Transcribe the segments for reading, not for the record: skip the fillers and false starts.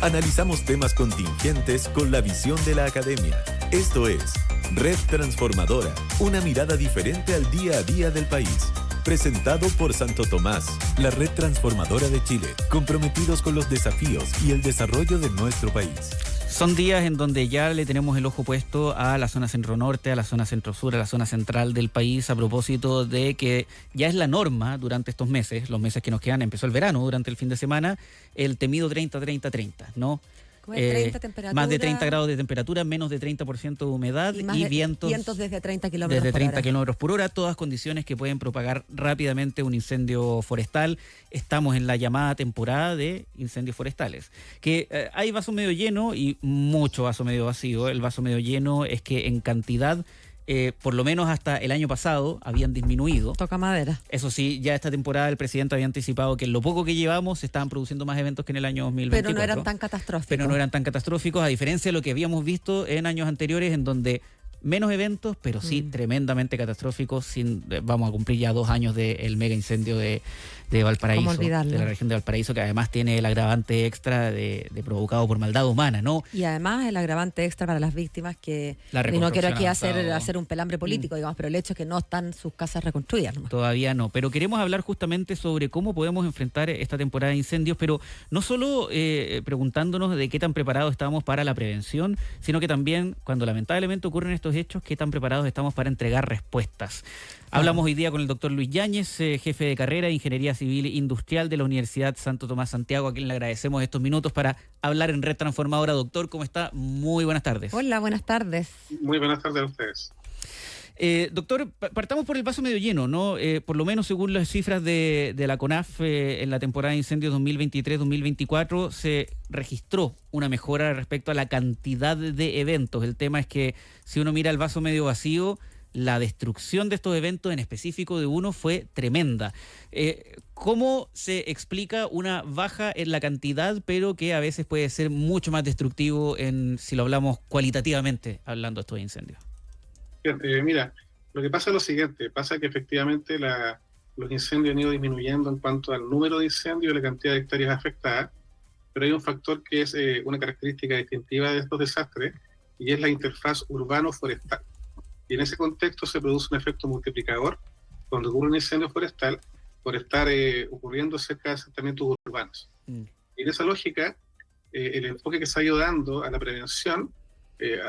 Analizamos temas contingentes con la visión de la academia. Esto es Red Transformadora, una mirada diferente al día a día del país. Presentado por Santo Tomás, la red transformadora de Chile, comprometidos con los desafíos y el desarrollo de nuestro país. Son días en donde ya le tenemos el ojo puesto a la zona centro-norte, a la zona centro-sur, a la zona central del país, a propósito de que ya es la norma durante estos meses, los meses que nos quedan, empezó el verano durante el fin de semana, el temido 30-30-30, ¿no? 30 temperatura, más de 30 grados de temperatura, menos de 30% de humedad y vientos desde 30 kilómetros por hora, todas condiciones que pueden propagar rápidamente un incendio forestal. Estamos en la llamada temporada de incendios forestales, que hay vaso medio lleno y mucho vaso medio vacío. El vaso medio lleno es que en cantidad, por lo menos hasta el año pasado, habían disminuido. Toca madera. Eso sí, ya esta temporada el presidente había anticipado que en lo poco que llevamos se estaban produciendo más eventos que en el año 2024. Pero no eran tan catastróficos. A diferencia de lo que habíamos visto en años anteriores, en donde menos eventos, pero sí tremendamente catastróficos. Vamos a cumplir ya 2 años del mega incendio de Valparaíso, de la región de Valparaíso, que además tiene el agravante extra de provocado por maldad humana, ¿no? Y además el agravante extra para las víctimas que, y no quiero aquí hacer un pelambre político, digamos, pero el hecho es que no están sus casas reconstruidas, ¿no? Todavía no, pero queremos hablar justamente sobre cómo podemos enfrentar esta temporada de incendios, pero no solo preguntándonos de qué tan preparados estamos para la prevención, sino que también, cuando lamentablemente ocurren estos hechos, qué tan preparados estamos para entregar respuestas. Hablamos hoy día con el doctor Luis Yáñez, jefe de carrera de Ingeniería Civil Industrial de la Universidad Santo Tomás Santiago, a quien le agradecemos estos minutos para hablar en Red Transformadora. Doctor, ¿cómo está? Muy buenas tardes. Hola, buenas tardes. Muy buenas tardes a ustedes. Doctor, partamos por el vaso medio lleno, ¿no? Por lo menos según las cifras de la CONAF, en la temporada de incendios 2023-2024 se registró una mejora respecto a la cantidad de eventos. El tema es que si uno mira el vaso medio vacío, la destrucción de estos eventos, en específico de uno, fue tremenda. ¿Cómo se explica una baja en la cantidad, pero que a veces puede ser mucho más destructivo si lo hablamos cualitativamente, hablando de estos incendios? Mira, lo que pasa es lo siguiente, pasa que efectivamente los incendios han ido disminuyendo en cuanto al número de incendios y la cantidad de hectáreas afectadas, pero hay un factor que es una característica distintiva de estos desastres, y es la interfaz urbano-forestal. Y en ese contexto se produce un efecto multiplicador cuando ocurre un incendio forestal por estar ocurriendo cerca de asentamientos urbanos. Y en esa lógica, el enfoque que se ha ido dando a la prevención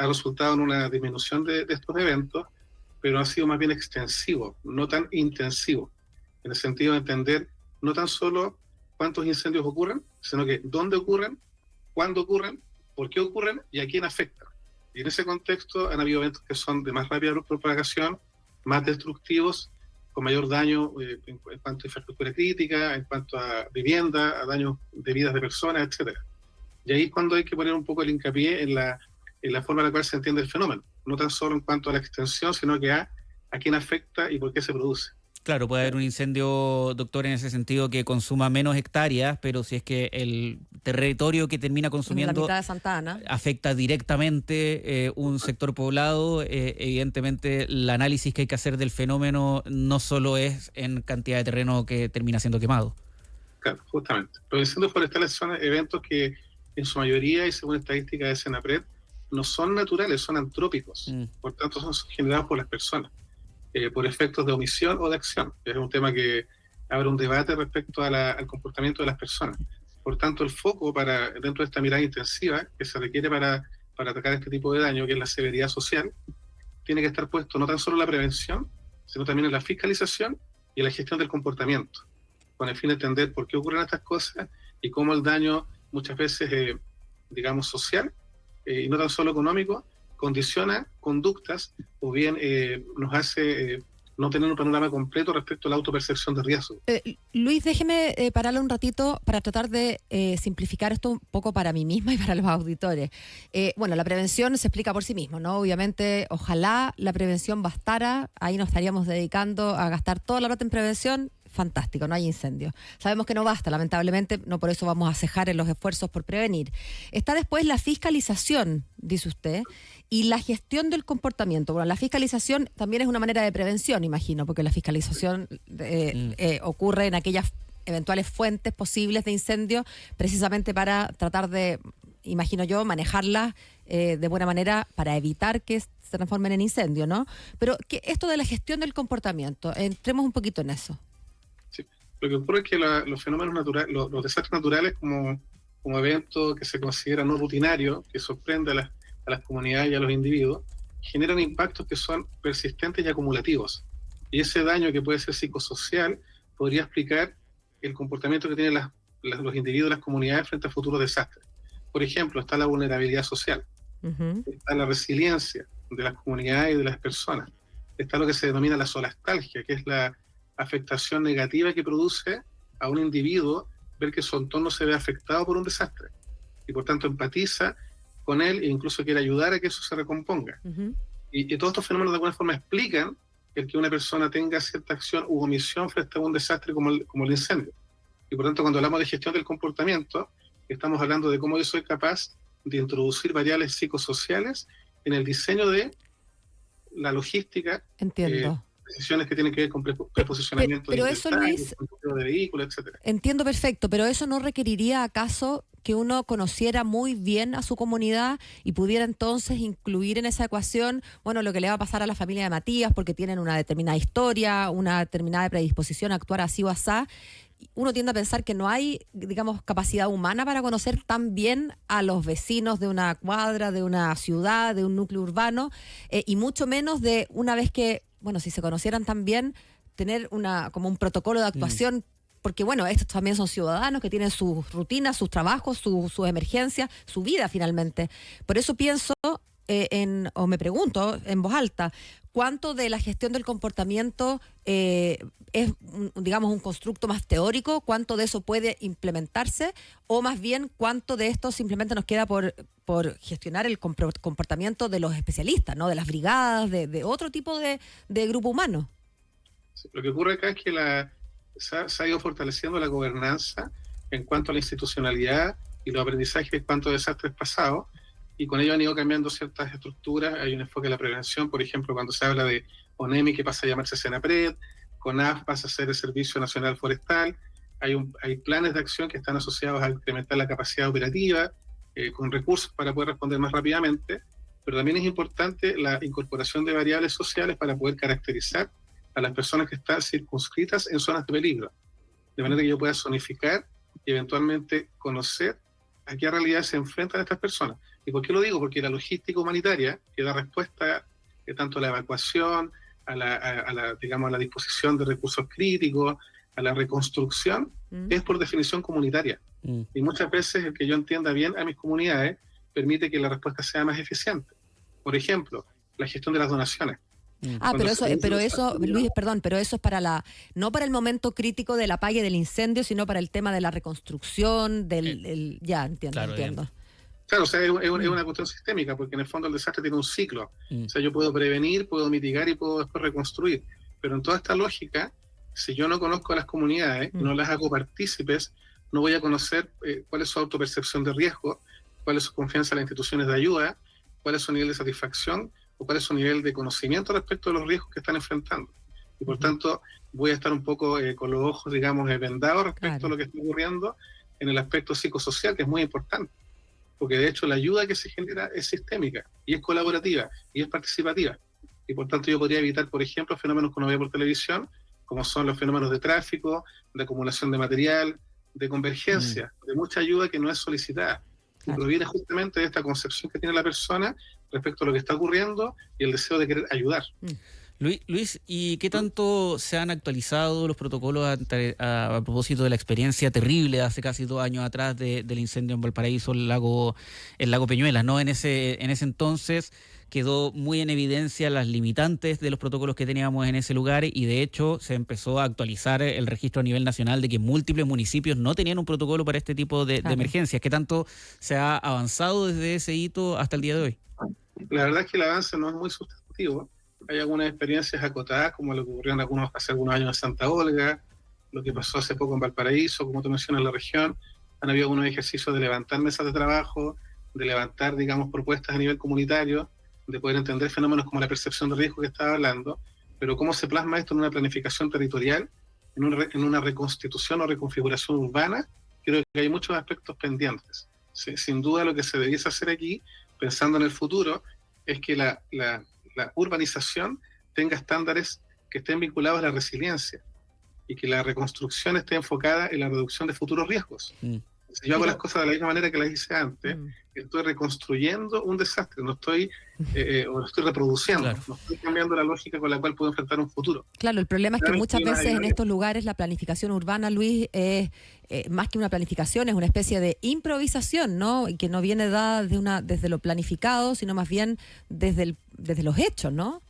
ha resultado en una disminución de estos eventos, pero ha sido más bien extensivo, no tan intensivo, en el sentido de entender no tan solo cuántos incendios ocurren, sino que dónde ocurren, cuándo ocurren, por qué ocurren y a quién afectan. Y en ese contexto han habido eventos que son de más rápida propagación, más destructivos, con mayor daño en cuanto a infraestructura crítica, en cuanto a vivienda, a daños de vidas de personas, etcétera. Y ahí es cuando hay que poner un poco el hincapié en la forma en la cual se entiende el fenómeno, no tan solo en cuanto a la extensión, sino que a quién afecta y por qué se produce. Claro, puede haber un incendio, doctor, en ese sentido que consuma menos hectáreas, pero si es que el territorio que termina consumiendo la mitad de Santa Ana afecta directamente un sector poblado, evidentemente el análisis que hay que hacer del fenómeno no solo es en cantidad de terreno que termina siendo quemado. Claro, justamente. Los incendios forestales son eventos que en su mayoría, y según estadísticas de Senapred, no son naturales, son antrópicos. Por tanto, son generados por las personas. Por efectos de omisión o de acción. Es un tema que abre un debate respecto al comportamiento de las personas. Por tanto, el foco dentro de esta mirada intensiva que se requiere para atacar este tipo de daño, que es la severidad social, tiene que estar puesto no tan solo en la prevención, sino también en la fiscalización y en la gestión del comportamiento, con el fin de entender por qué ocurren estas cosas y cómo el daño muchas veces, digamos, social y no tan solo económico, condiciona conductas o bien nos hace no tener un panorama completo respecto a la autopercepción de riesgo. Luis, déjeme pararle un ratito para tratar de simplificar esto un poco para mí misma y para los auditores. Bueno, la prevención se explica por sí mismo, ¿no? Obviamente, ojalá la prevención bastara, ahí nos estaríamos dedicando a gastar toda la plata en prevención. Fantástico, no hay incendios. Sabemos que no basta, lamentablemente, no por eso vamos a cejar en los esfuerzos por prevenir. Está después la fiscalización, dice usted, y la gestión del comportamiento. Bueno, la fiscalización también es una manera de prevención, imagino, porque la fiscalización ocurre en aquellas eventuales fuentes posibles de incendio, precisamente para tratar de imagino yo, manejarlas de buena manera para evitar que se transformen en incendio, ¿no? Pero esto de la gestión del comportamiento, entremos un poquito en eso. Sí. Lo que ocurre es que los fenómenos naturales, los desastres naturales como eventos que se consideran no rutinarios, que sorprenden a las comunidades y a los individuos, generan impactos que son persistentes y acumulativos. Y ese daño, que puede ser psicosocial, podría explicar el comportamiento que tienen los individuos y las comunidades frente a futuros desastres. Por ejemplo, está la vulnerabilidad social, está la resiliencia de las comunidades y de las personas, está lo que se denomina la solastalgia, que es la afectación negativa que produce a un individuo ver que su entorno se ve afectado por un desastre, y por tanto empatiza con él e incluso quiere ayudar a que eso se recomponga. Y todos estos fenómenos de alguna forma explican el que una persona tenga cierta acción u omisión frente a un desastre como el incendio. Y por tanto, cuando hablamos de gestión del comportamiento, estamos hablando de cómo yo soy capaz de introducir variables psicosociales en el diseño de la logística. Entiendo. Decisiones que tienen que ver con preposicionamiento pero eso, Luis, de vehículos, etcétera. Entiendo perfecto, pero eso no requeriría acaso que uno conociera muy bien a su comunidad y pudiera entonces incluir en esa ecuación, bueno, lo que le va a pasar a la familia de Matías porque tienen una determinada historia, una determinada predisposición a actuar así o asá. Uno tiende a pensar que no hay, digamos, capacidad humana para conocer tan bien a los vecinos de una cuadra, de una ciudad, de un núcleo urbano, y mucho menos de una vez que, bueno, si se conocieran tan bien, tener como un protocolo de actuación, porque bueno, estos también son ciudadanos que tienen sus rutinas, sus trabajos, sus emergencias, su vida finalmente. Por eso pienso o me pregunto en voz alta, ¿cuánto de la gestión del comportamiento es, digamos, un constructo más teórico? ¿Cuánto de eso puede implementarse? O más bien, ¿cuánto de esto simplemente nos queda por gestionar el comportamiento de los especialistas, ¿no? De las brigadas, de otro tipo de grupo humano? Sí, lo que ocurre acá es que se ha ido fortaleciendo la gobernanza en cuanto a la institucionalidad y los aprendizajes en cuanto a desastres pasados, y con ello han ido cambiando ciertas estructuras. Hay un enfoque de la prevención, por ejemplo, cuando se habla de ONEMI, que pasa a llamarse Senapred, CONAF pasa a ser el Servicio Nacional Forestal, hay planes de acción que están asociados a incrementar la capacidad operativa, con recursos para poder responder más rápidamente, pero también es importante la incorporación de variables sociales para poder caracterizar a las personas que están circunscritas en zonas de peligro, de manera que yo pueda zonificar y eventualmente conocer a qué realidad se enfrentan estas personas. ¿Y por qué lo digo? Porque la logística humanitaria, que da respuesta tanto a la evacuación, a la disposición de recursos críticos, a la reconstrucción, es por definición comunitaria. Y muchas veces el que yo entienda bien a mis comunidades permite que la respuesta sea más eficiente. Por ejemplo, la gestión de las donaciones. Pero eso, Luis, perdón, pero eso es no para el momento crítico del apague del incendio, sino para el tema de la reconstrucción, ya, entiendo, claro, entiendo. Bien. Claro, o sea, es una cuestión sistémica, porque en el fondo el desastre tiene un ciclo. O sea, yo puedo prevenir, puedo mitigar y puedo después reconstruir. Pero en toda esta lógica, si yo no conozco a las comunidades, no las hago partícipes, no voy a conocer cuál es su autopercepción de riesgo, cuál es su confianza en las instituciones de ayuda, cuál es su nivel de satisfacción o cuál es su nivel de conocimiento respecto a los riesgos que están enfrentando. Y por tanto, voy a estar un poco con los ojos, digamos, vendados respecto a lo que está ocurriendo en el aspecto psicosocial, que es muy importante. Porque de hecho la ayuda que se genera es sistémica, y es colaborativa, y es participativa. Y por tanto yo podría evitar, por ejemplo, fenómenos que uno ve por televisión, como son los fenómenos de tráfico, de acumulación de material, de convergencia, de mucha ayuda que no es solicitada. Y proviene justamente de esta concepción que tiene la persona respecto a lo que está ocurriendo y el deseo de querer ayudar. Luis, ¿y qué tanto se han actualizado los protocolos a propósito de la experiencia terrible de hace casi 2 años atrás del incendio en Valparaíso, el lago Peñuelas, ¿no? En ese entonces quedó muy en evidencia las limitantes de los protocolos que teníamos en ese lugar, y de hecho se empezó a actualizar el registro a nivel nacional de que múltiples municipios no tenían un protocolo para este tipo de emergencias. ¿Qué tanto se ha avanzado desde ese hito hasta el día de hoy? La verdad es que el avance no es muy sustantivo. Hay algunas experiencias acotadas, como lo que ocurrió hace algunos años en Santa Olga, lo que pasó hace poco en Valparaíso, como te mencionas, en la región. Han habido algunos ejercicios de levantar mesas de trabajo, de levantar, digamos, propuestas a nivel comunitario, de poder entender fenómenos como la percepción de riesgo que estaba hablando, pero cómo se plasma esto en una planificación territorial, en una reconstitución o reconfiguración urbana, creo que hay muchos aspectos pendientes. O Sin duda lo que se debiese hacer aquí, pensando en el futuro, es que la urbanización tenga estándares que estén vinculados a la resiliencia y que la reconstrucción esté enfocada en la reducción de futuros riesgos. Si yo hago las cosas de la misma manera que las hice antes, estoy reconstruyendo un desastre, no estoy, o lo estoy reproduciendo, Claro. no estoy cambiando la lógica con la cual puedo enfrentar un futuro. Claro, el problema es que Claramente muchas hay una veces en idea. estos lugares la planificación urbana, Luis, es más que una planificación, es una especie de improvisación, ¿no? Y que no viene dada desde lo planificado, sino más bien desde los hechos, ¿no?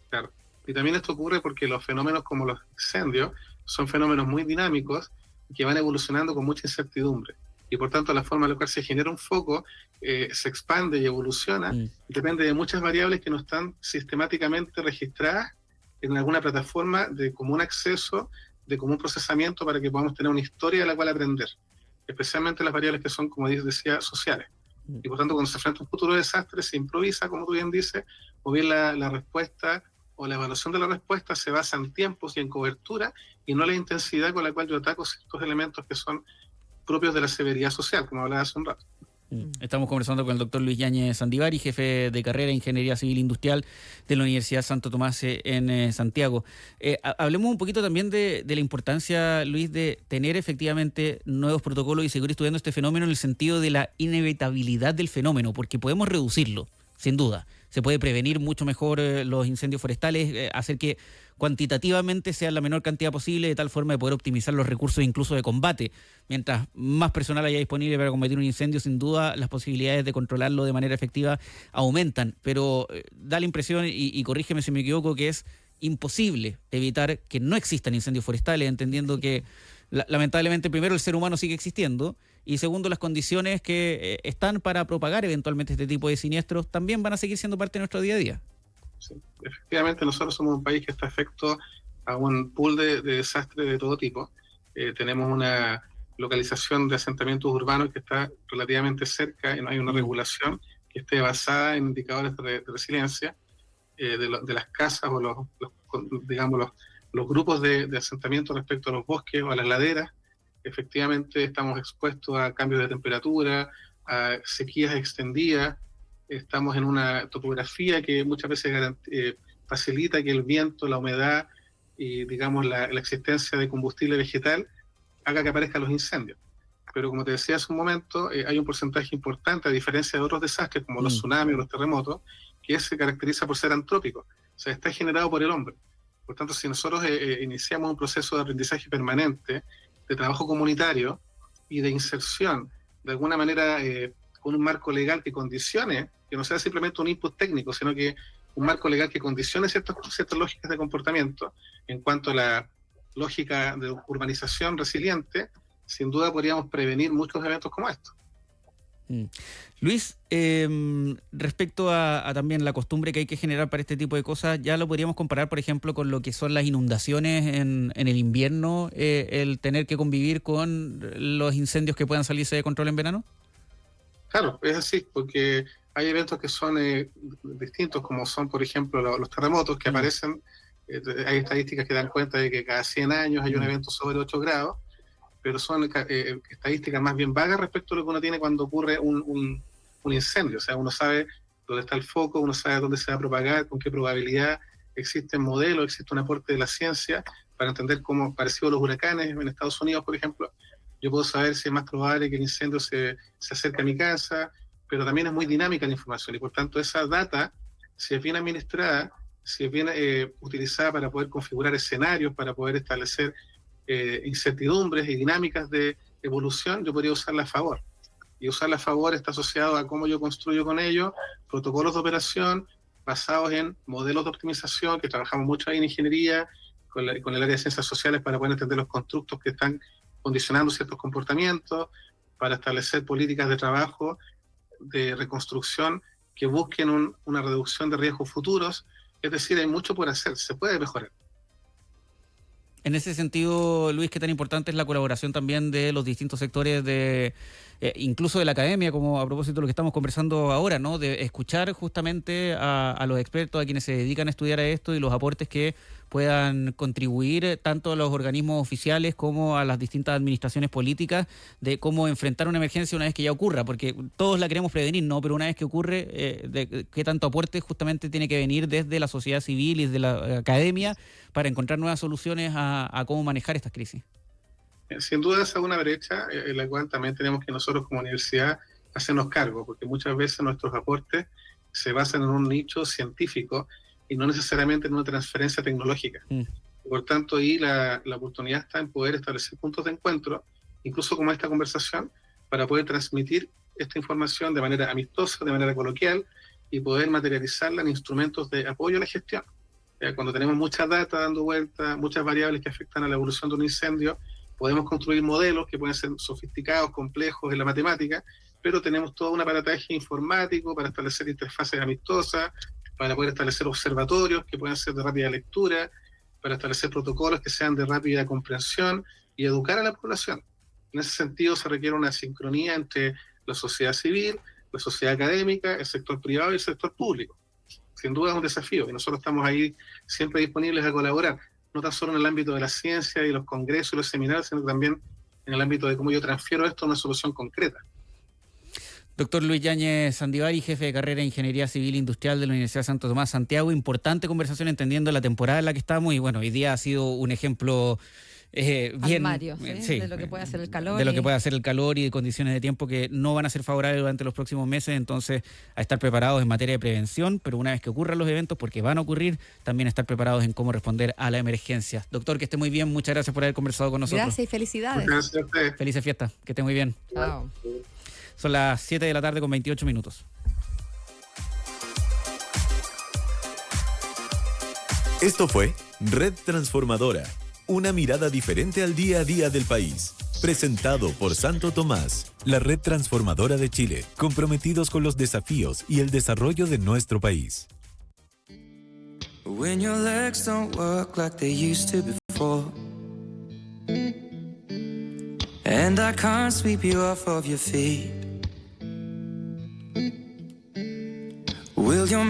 Claro. Y también esto ocurre porque los fenómenos como los incendios son fenómenos muy dinámicos que van evolucionando con mucha incertidumbre. Y por tanto la forma en la cual se genera un foco se expande y evoluciona, depende de muchas variables que no están sistemáticamente registradas en alguna plataforma de común acceso, de común procesamiento, para que podamos tener una historia de la cual aprender, especialmente las variables que son, como decía, sociales. Y por tanto, cuando se enfrenta un futuro desastre, se improvisa, como tú bien dices, o bien la respuesta o la evaluación de la respuesta se basa en tiempos y en cobertura, y no la intensidad con la cual yo ataco ciertos elementos que son propios de la severidad social, como hablaba hace un rato. Estamos conversando con el doctor Luis Yáñez Sandivari, jefe de carrera de Ingeniería Civil Industrial de la Universidad Santo Tomás en Santiago. Hablemos un poquito también de la importancia, Luis, de tener efectivamente nuevos protocolos y seguir estudiando este fenómeno en el sentido de la inevitabilidad del fenómeno, porque podemos reducirlo, sin duda. Se puede prevenir mucho mejor los incendios forestales, hacer que cuantitativamente sea la menor cantidad posible, de tal forma de poder optimizar los recursos incluso de combate. Mientras más personal haya disponible para combatir un incendio, sin duda las posibilidades de controlarlo de manera efectiva aumentan. Pero da la impresión, y corrígeme si me equivoco, que es imposible evitar que no existan incendios forestales, entendiendo que lamentablemente primero el ser humano sigue existiendo, y segundo, las condiciones que están para propagar eventualmente este tipo de siniestros también van a seguir siendo parte de nuestro día a día. Sí. Efectivamente, nosotros somos un país que está afecto a un pool de desastres de todo tipo. Tenemos una localización de asentamientos urbanos que está relativamente cerca, y no hay una regulación que esté basada en indicadores de resiliencia de las casas o los grupos de asentamiento respecto a los bosques o a las laderas. Efectivamente, estamos expuestos a cambios de temperatura, a sequías extendidas. Estamos en una topografía que muchas veces facilita que el viento, la humedad y, digamos, la existencia de combustible vegetal haga que aparezcan los incendios. Pero como te decía hace un momento, hay un porcentaje importante, a diferencia de otros desastres como los tsunamis o los terremotos, que se caracteriza por ser antrópico, o sea, está generado por el hombre. Por tanto, si nosotros iniciamos un proceso de aprendizaje permanente, de trabajo comunitario y de inserción, de alguna manera con un marco legal que condicione, que no sea simplemente un input técnico, sino que un marco legal que condicione ciertas lógicas de comportamiento en cuanto a la lógica de urbanización resiliente, sin duda podríamos prevenir muchos eventos como estos. Luis, respecto a también la costumbre que hay que generar para este tipo de cosas, ya lo podríamos comparar, por ejemplo, con lo que son las inundaciones en el invierno, el tener que convivir con los incendios que puedan salirse de control en verano. Claro, es así, porque hay eventos que son distintos, como son, por ejemplo, los terremotos que aparecen. Hay estadísticas que dan cuenta de que cada 100 años hay un evento sobre 8 grados, pero son estadísticas más bien vagas respecto a lo que uno tiene cuando ocurre un incendio. O sea, uno sabe dónde está el foco, uno sabe dónde se va a propagar, con qué probabilidad. Existen modelos, existe un aporte de la ciencia para entender cómo, parecido a los huracanes en Estados Unidos, por ejemplo, yo puedo saber si es más probable que el incendio se acerque a mi casa, pero también es muy dinámica la información, y por tanto esa data, si es bien administrada, si es bien utilizada para poder configurar escenarios, para poder establecer incertidumbres y dinámicas de evolución, yo podría usarla a favor. Y usarla a favor está asociado a cómo yo construyo con ellos protocolos de operación basados en modelos de optimización, que trabajamos mucho ahí en ingeniería, con el área de ciencias sociales, para poder entender los constructos que están condicionando ciertos comportamientos, para establecer políticas de trabajo, de reconstrucción, que busquen una reducción de riesgos futuros. Es decir, hay mucho por hacer, se puede mejorar. En ese sentido, Luis, ¿qué tan importante es la colaboración también de los distintos sectores de incluso de la academia, como a propósito de lo que estamos conversando ahora, ¿no? De escuchar justamente a los expertos, a quienes se dedican a estudiar a esto y los aportes que puedan contribuir tanto a los organismos oficiales como a las distintas administraciones políticas de cómo enfrentar una emergencia una vez que ya ocurra, porque todos la queremos prevenir, ¿no? Pero una vez que ocurre, de qué tanto aporte justamente tiene que venir desde la sociedad civil y desde la academia para encontrar nuevas soluciones a cómo manejar estas crisis. Sin duda esa es una brecha en la cual también tenemos que nosotros como universidad hacernos cargo, porque muchas veces nuestros aportes se basan en un nicho científico y no necesariamente en una transferencia tecnológica. Por tanto, ahí la oportunidad está en poder establecer puntos de encuentro, incluso como esta conversación, para poder transmitir esta información de manera amistosa, de manera coloquial, y poder materializarla en instrumentos de apoyo a la gestión. Cuando tenemos mucha data dando vuelta, muchas variables que afectan a la evolución de un incendio, podemos construir modelos que pueden ser sofisticados, complejos en la matemática, pero tenemos todo un aparataje informático para establecer interfaces amistosas, para poder establecer observatorios que puedan ser de rápida lectura, para establecer protocolos que sean de rápida comprensión y educar a la población. En ese sentido se requiere una sincronía entre la sociedad civil, la sociedad académica, el sector privado y el sector público. Sin duda es un desafío y nosotros estamos ahí siempre disponibles a colaborar, no tan solo en el ámbito de la ciencia y los congresos y los seminarios, sino también en el ámbito de cómo yo transfiero esto a una solución concreta. Doctor Luis Yáñez Sandivari, jefe de carrera de Ingeniería Civil Industrial de la Universidad de Santo Tomás, Santiago. Importante conversación entendiendo la temporada en la que estamos y bueno, hoy día ha sido un ejemplo bien Mario, ¿sí? De lo que puede hacer el calor. De lo que puede hacer el calor y de condiciones de tiempo que no van a ser favorables durante los próximos meses, entonces a estar preparados en materia de prevención, pero una vez que ocurran los eventos, porque van a ocurrir, también estar preparados en cómo responder a la emergencia. Doctor, que esté muy bien, muchas gracias por haber conversado con nosotros. Gracias y felicidades. Muchas gracias a ustedes. Felices fiestas, que esté muy bien. Chao. Son las 7 de la tarde con 28 minutos. Esto fue Red Transformadora, una mirada diferente al día a día del país. Presentado por Santo Tomás, la red transformadora de Chile, comprometidos con los desafíos y el desarrollo de nuestro país. When your legs don't work like they used to before, and I can't sweep you off of your feet, will your